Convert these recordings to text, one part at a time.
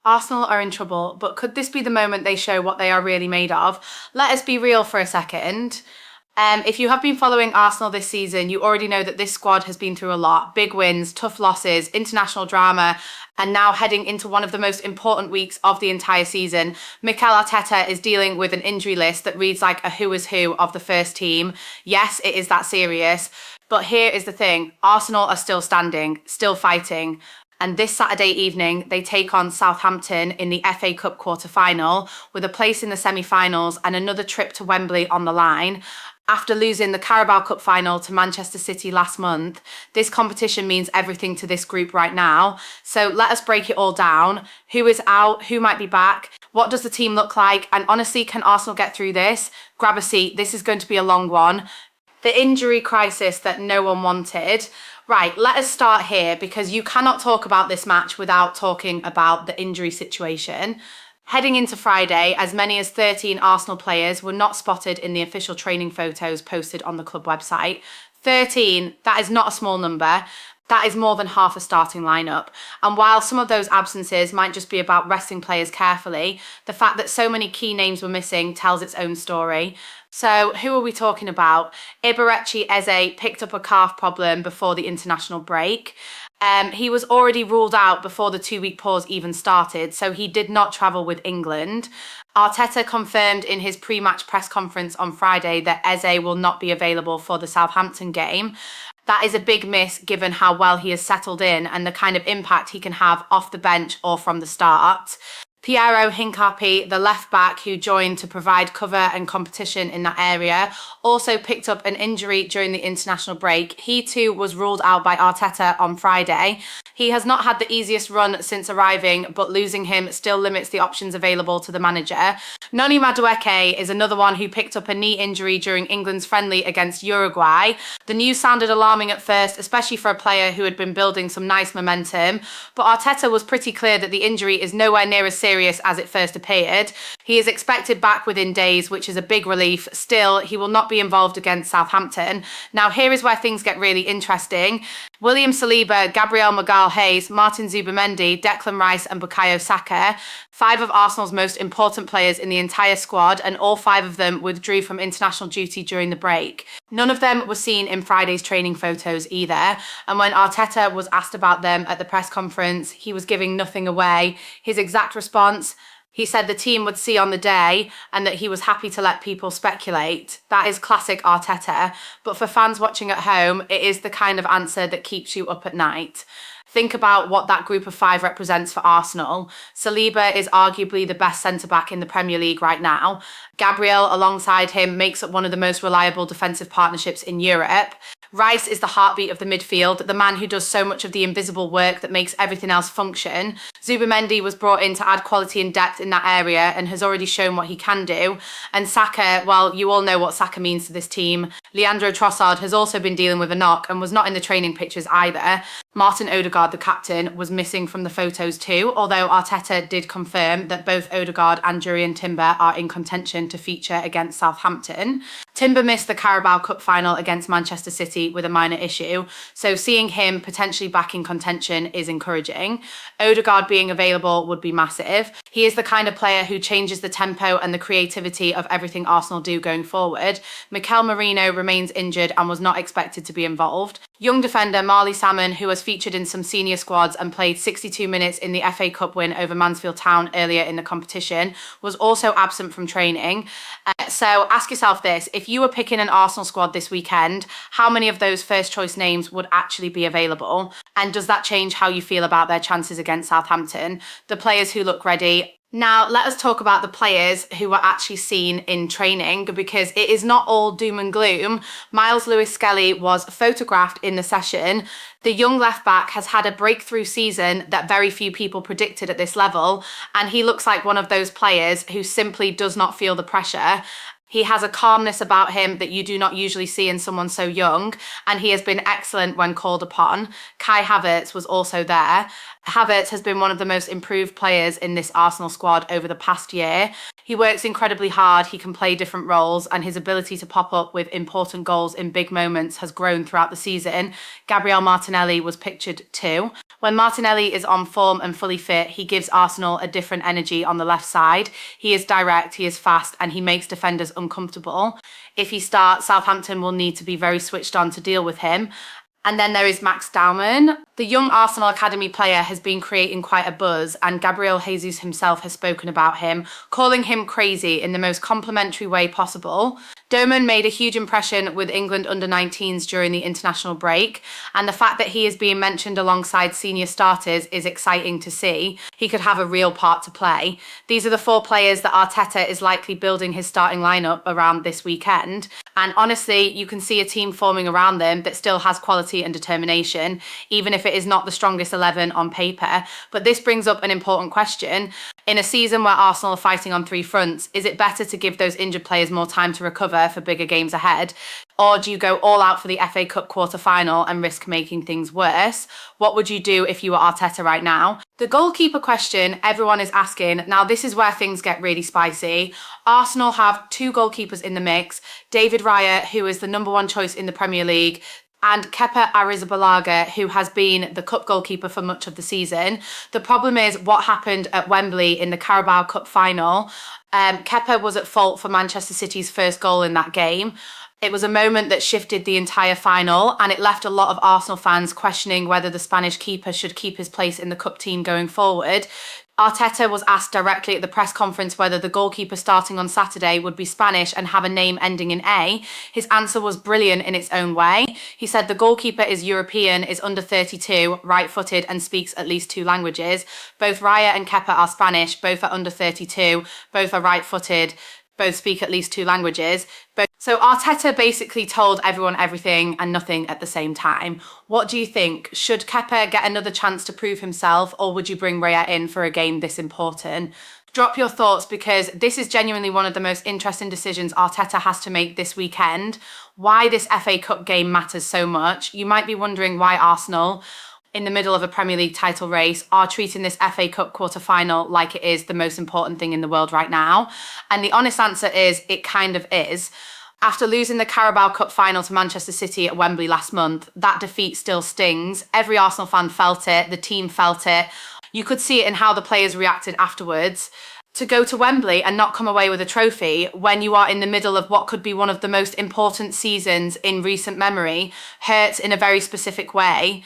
Arsenal are in trouble, but could this be the moment they show what they are really made of? Let us be real for a second. If you have been following Arsenal this season, you already know that this squad has been through a lot. Big wins, tough losses, international drama, and now heading into one of the most important weeks of the entire season. Mikel Arteta is dealing with an injury list that reads like a who is who of the first team. Yes, it is that serious. But here is the thing. Arsenal are still standing, still fighting. And this Saturday evening, they take on Southampton in the FA Cup quarter-final with a place in the semi-finals and another trip to Wembley on the line. After losing the Carabao Cup final to Manchester City last month, this competition means everything to this group right now. So let us break it all down. Who is out? Who might be back? What does the team look like? And honestly, can Arsenal get through this? Grab a seat. This is going to be a long one. The injury crisis that no one wanted. Right, let us start here because you cannot talk about this match without talking about the injury situation. Heading into Friday, as many as 13 Arsenal players were not spotted in the official training photos posted on the club website. 13, that is not a small number. That is more than half a starting lineup. And while some of those absences might just be about resting players carefully, the fact that so many key names were missing tells its own story. So who are we talking about? Eberechi Eze picked up a calf problem before the international break. He was already ruled out before the 2-week pause even started, so he did not travel with England. Arteta confirmed in his pre-match press conference on Friday that Eze will not be available for the Southampton game. That is a big miss given how well he has settled in and the kind of impact he can have off the bench or from the start. Piero Hincapi, the left-back who joined to provide cover and competition in that area, also picked up an injury during the international break. He too was ruled out by Arteta on Friday. He has not had the easiest run since arriving, but losing him still limits the options available to the manager. Noni Madueke is another one who picked up a knee injury during England's friendly against Uruguay. The news sounded alarming at first, especially for a player who had been building some nice momentum, but Arteta was pretty clear that the injury is nowhere near as serious as it first appeared. He is expected back within days, which is a big relief. Still, he will not be involved against Southampton. Now, here is where things get really interesting. William Saliba, Gabriel Magalhaes, Martin Zubimendi, Declan Rice and Bukayo Saka, 5 of Arsenal's most important players in the entire squad, and all 5 of them withdrew from international duty during the break. None of them were seen in Friday's training photos either, and when Arteta was asked about them at the press conference, he was giving nothing away. His exact response: he said the team would see on the day and that he was happy to let people speculate. That is classic Arteta, but for fans watching at home, it is the kind of answer that keeps you up at night. Think about what that group of 5 represents for Arsenal. Saliba is arguably the best centre-back in the Premier League right now. Gabriel, alongside him, makes up one of the most reliable defensive partnerships in Europe. Rice is the heartbeat of the midfield, the man who does so much of the invisible work that makes everything else function. Zubimendi was brought in to add quality and depth in that area and has already shown what he can do. And Saka, well, you all know what Saka means to this team. Leandro Trossard has also been dealing with a knock and was not in the training pictures either. Martin Odegaard, the captain, was missing from the photos too, although Arteta did confirm that both Odegaard and Jurriën Timber are in contention to feature against Southampton. Timber missed the Carabao Cup final against Manchester City with a minor issue, so seeing him potentially back in contention is encouraging. Odegaard being available would be massive. He is the kind of player who changes the tempo and the creativity of everything Arsenal do going forward. Mikel Merino remains injured and was not expected to be involved. Young defender Marley Salmon, who has featured in some senior squads and played 62 minutes in the FA Cup win over Mansfield Town earlier in the competition, was also absent from training. So ask yourself this: if you were picking an Arsenal squad this weekend, how many of those first choice names would actually be available? And does that change how you feel about their chances against Southampton? The players who look ready. Now, let us talk about the players who were actually seen in training, because it is not all doom and gloom. Miles Lewis-Skelly was photographed in the session. The young left-back has had a breakthrough season that very few people predicted at this level, and he looks like one of those players who simply does not feel the pressure. He has a calmness about him that you do not usually see in someone so young, and he has been excellent when called upon. Kai Havertz was also there. Havertz has been one of the most improved players in this Arsenal squad over the past year. He works incredibly hard, he can play different roles, and his ability to pop up with important goals in big moments has grown throughout the season. Gabriel Martinelli was pictured too. When Martinelli is on form and fully fit, he gives Arsenal a different energy on the left side. He is direct, he is fast, and he makes defenders uncomfortable. If he starts, Southampton will need to be very switched on to deal with him. And then there is Max Daumann. The young Arsenal Academy player has been creating quite a buzz, and Gabriel Jesus himself has spoken about him, calling him crazy in the most complimentary way possible. Daumann made a huge impression with England under-19s during the international break, and the fact that he is being mentioned alongside senior starters is exciting to see. He could have a real part to play. These are the 4 players that Arteta is likely building his starting lineup around this weekend, and honestly, you can see a team forming around them that still has quality and determination, even if it is not the strongest 11 on paper. But this brings up an important question. In a season where Arsenal are fighting on 3 fronts, is it better to give those injured players more time to recover for bigger games ahead? Or do you go all out for the FA Cup quarter-final and risk making things worse? What would you do if you were Arteta right now? The goalkeeper question everyone is asking. Now, this is where things get really spicy. Arsenal have 2 goalkeepers in the mix. David Raya, who is the #1 choice in the Premier League, and Kepa Arrizabalaga, who has been the cup goalkeeper for much of the season. The problem is what happened at Wembley in the Carabao Cup final. Kepa was at fault for Manchester City's first goal in that game. It was a moment that shifted the entire final, and it left a lot of Arsenal fans questioning whether the Spanish keeper should keep his place in the cup team going forward. Arteta was asked directly at the press conference whether the goalkeeper starting on Saturday would be Spanish and have a name ending in A. His answer was brilliant in its own way. He said the goalkeeper is European, is under 32, right-footed and speaks at least 2 languages. Both Raya and Kepa are Spanish, both are under 32, both are right-footed, both speak at least 2 languages. So Arteta basically told everyone everything and nothing at the same time. What do you think? Should Kepa get another chance to prove himself, or would you bring Raya in for a game this important? Drop your thoughts, because this is genuinely one of the most interesting decisions Arteta has to make this weekend. Why this FA Cup game matters so much. You might be wondering why Arsenal, in the middle of a Premier League title race, are treating this FA Cup quarter-final like it is the most important thing in the world right now. And the honest answer is, it kind of is. After losing the Carabao Cup final to Manchester City at Wembley last month, that defeat still stings. Every Arsenal fan felt it, the team felt it. You could see it in how the players reacted afterwards. To go to Wembley and not come away with a trophy when you are in the middle of what could be one of the most important seasons in recent memory hurts in a very specific way.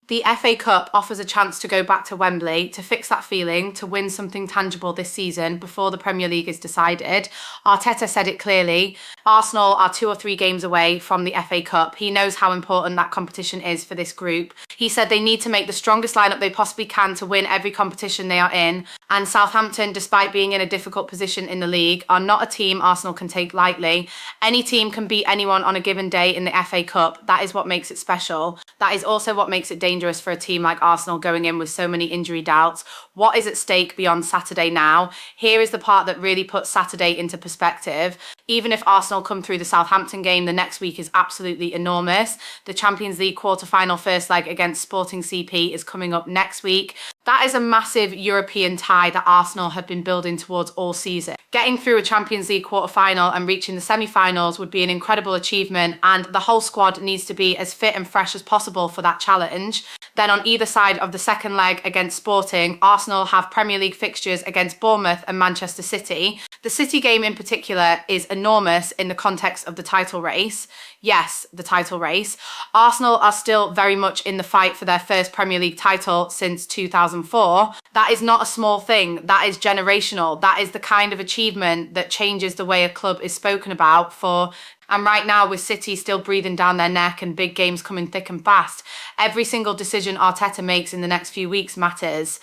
The FA Cup offers a chance to go back to Wembley, to fix that feeling, to win something tangible this season before the Premier League is decided. Arteta said it clearly. Arsenal are 2 or 3 games away from the FA Cup. He knows how important that competition is for this group. He said they need to make the strongest lineup they possibly can to win every competition they are in. And Southampton, despite being in a difficult position in the league, are not a team Arsenal can take lightly. Any team can beat anyone on a given day in the FA Cup. That is what makes it special. That is also what makes it dangerous for a team like Arsenal going in with so many injury doubts. What is at stake beyond Saturday now? Here is the part that really puts Saturday into perspective. Even if Arsenal come through the Southampton game, the next week is absolutely enormous. The Champions League quarter-final first leg against Sporting CP is coming up next week. That is a massive European tie that Arsenal have been building towards all season. Getting through a Champions League quarter-final and reaching the semi-finals would be an incredible achievement, and the whole squad needs to be as fit and fresh as possible for that challenge. Then on either side of the second leg against Sporting, Arsenal have Premier League fixtures against Bournemouth and Manchester City. The City game in particular is enormous in the context of the title race. Yes, the title race. Arsenal are still very much in the fight for their first Premier League title since 2004. That is not a small thing. That is generational. That is the kind of achievement that changes the way a club is spoken about for. And right now, with City still breathing down their neck and big games coming thick and fast, every single decision Arteta makes in the next few weeks matters.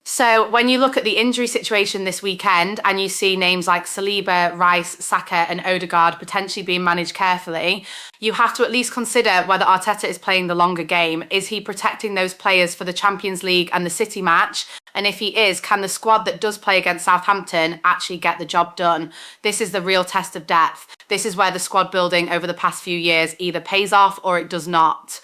So when you look at the injury situation this weekend and you see names like Saliba, Rice, Saka and Odegaard potentially being managed carefully, you have to at least consider whether Arteta is playing the longer game. Is he protecting those players for the Champions League and the City match? And if he is, can the squad that does play against Southampton actually get the job done? This is the real test of depth. This is where the squad building over the past few years either pays off or it does not.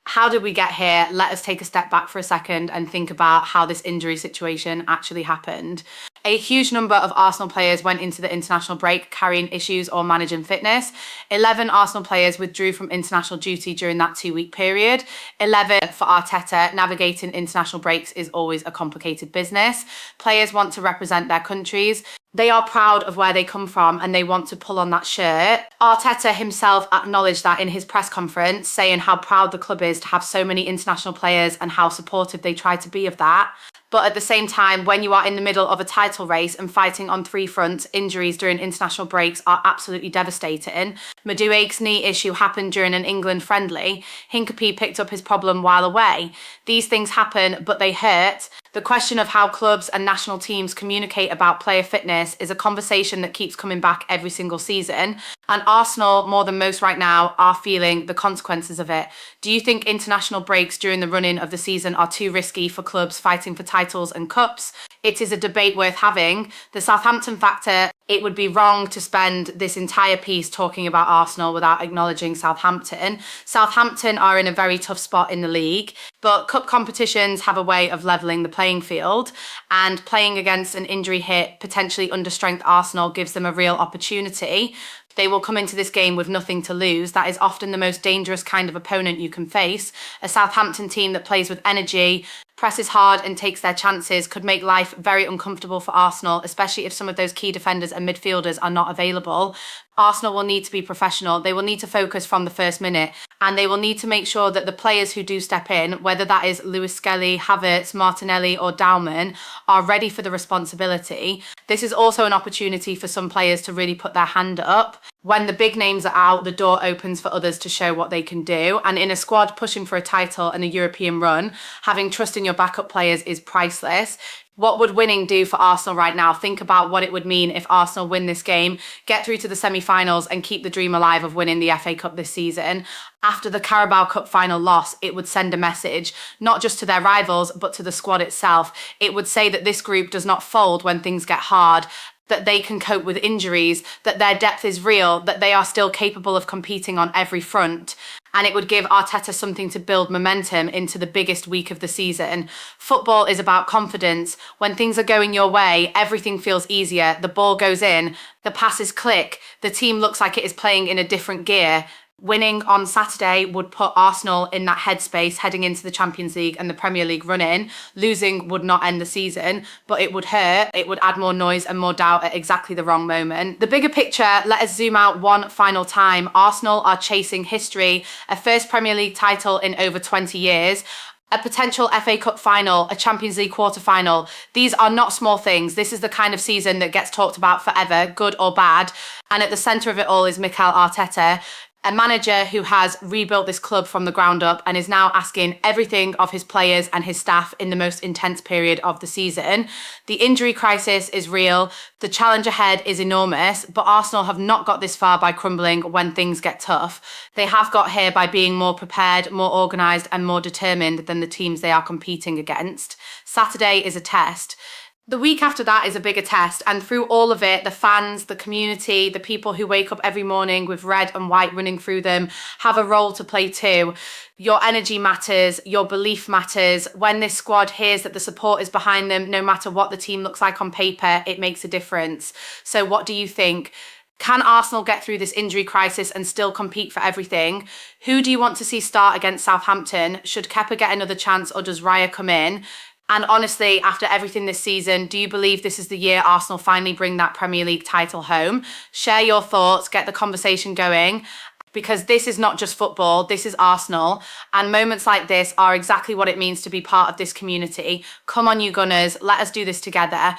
How did we get here? Let us take a step back for a second and think about how this injury situation actually happened. A huge number of Arsenal players went into the international break carrying issues or managing fitness. 11 Arsenal players withdrew from international duty during that 2-week period. 11 for Arteta. Navigating international breaks is always a complicated business. Players want to represent their countries. They are proud of where they come from and they want to pull on that shirt. Arteta himself acknowledged that in his press conference, saying how proud the club is to have so many international players and how supportive they try to be of that. But at the same time, when you are in the middle of a title race and fighting on 3 fronts, injuries during international breaks are absolutely devastating. Madueke's knee issue happened during an England friendly. Hincapie picked up his problem while away. These things happen, but they hurt. The question of how clubs and national teams communicate about player fitness is a conversation that keeps coming back every single season. And Arsenal, more than most right now, are feeling the consequences of it. Do you think international breaks during the running of the season are too risky for clubs fighting for titles and cups? It is a debate worth having. The Southampton factor, it would be wrong to spend this entire piece talking about Arsenal without acknowledging Southampton. Southampton are in a very tough spot in the league, but cup competitions have a way of levelling the playing field, and playing against an injury hit, potentially understrength Arsenal gives them a real opportunity. They will come into this game with nothing to lose. That is often the most dangerous kind of opponent you can face. A Southampton team that plays with energy, presses hard and takes their chances could make life very uncomfortable for Arsenal, especially if some of those key defenders and midfielders are not available. Arsenal will need to be professional. They will need to focus from the first minute, and they will need to make sure that the players who do step in, whether that is Lewis Skelly, Havertz, Martinelli or Dalman, are ready for the responsibility. This is also an opportunity for some players to really put their hand up. When the big names are out, the door opens for others to show what they can do. And in a squad pushing for a title and a European run, having trust in your backup players is priceless. What would winning do for Arsenal right now? Think about what it would mean if Arsenal win this game, get through to the semi-finals and keep the dream alive of winning the FA Cup this season. After the Carabao Cup final loss, it would send a message, not just to their rivals, but to the squad itself. It would say that this group does not fold when things get hard, that they can cope with injuries, that their depth is real, that they are still capable of competing on every front. And it would give Arteta something to build momentum into the biggest week of the season. Football is about confidence. When things are going your way, everything feels easier. The ball goes in, the passes click, the team looks like it is playing in a different gear. Winning on Saturday would put Arsenal in that headspace heading into the Champions League and the Premier League run-in. Losing would not end the season, but it would hurt. It would add more noise and more doubt at exactly the wrong moment. The bigger picture, let us zoom out one final time. Arsenal are chasing history, a first Premier League title in over 20 years. A potential FA Cup final, a Champions League quarter-final. These are not small things. This is the kind of season that gets talked about forever, good or bad. And at the centre of it all is Mikel Arteta, a manager who has rebuilt this club from the ground up and is now asking everything of his players and his staff in the most intense period of the season. The injury crisis is real. The challenge ahead is enormous, but Arsenal have not got this far by crumbling when things get tough. They have got here by being more prepared, more organised and more determined than the teams they are competing against. Saturday is a test. The week after that is a bigger test, and through all of it, the fans, the community, the people who wake up every morning with red and white running through them have a role to play too. Your energy matters, your belief matters. When this squad hears that the support is behind them, no matter what the team looks like on paper, it makes a difference. So what do you think? Can Arsenal get through this injury crisis and still compete for everything? Who do you want to see start against Southampton? Should Kepa get another chance or does Raya come in? And honestly, after everything this season, do you believe this is the year Arsenal finally bring that Premier League title home? Share your thoughts, get the conversation going, because this is not just football, this is Arsenal. And moments like this are exactly what it means to be part of this community. Come on, you Gunners, let us do this together.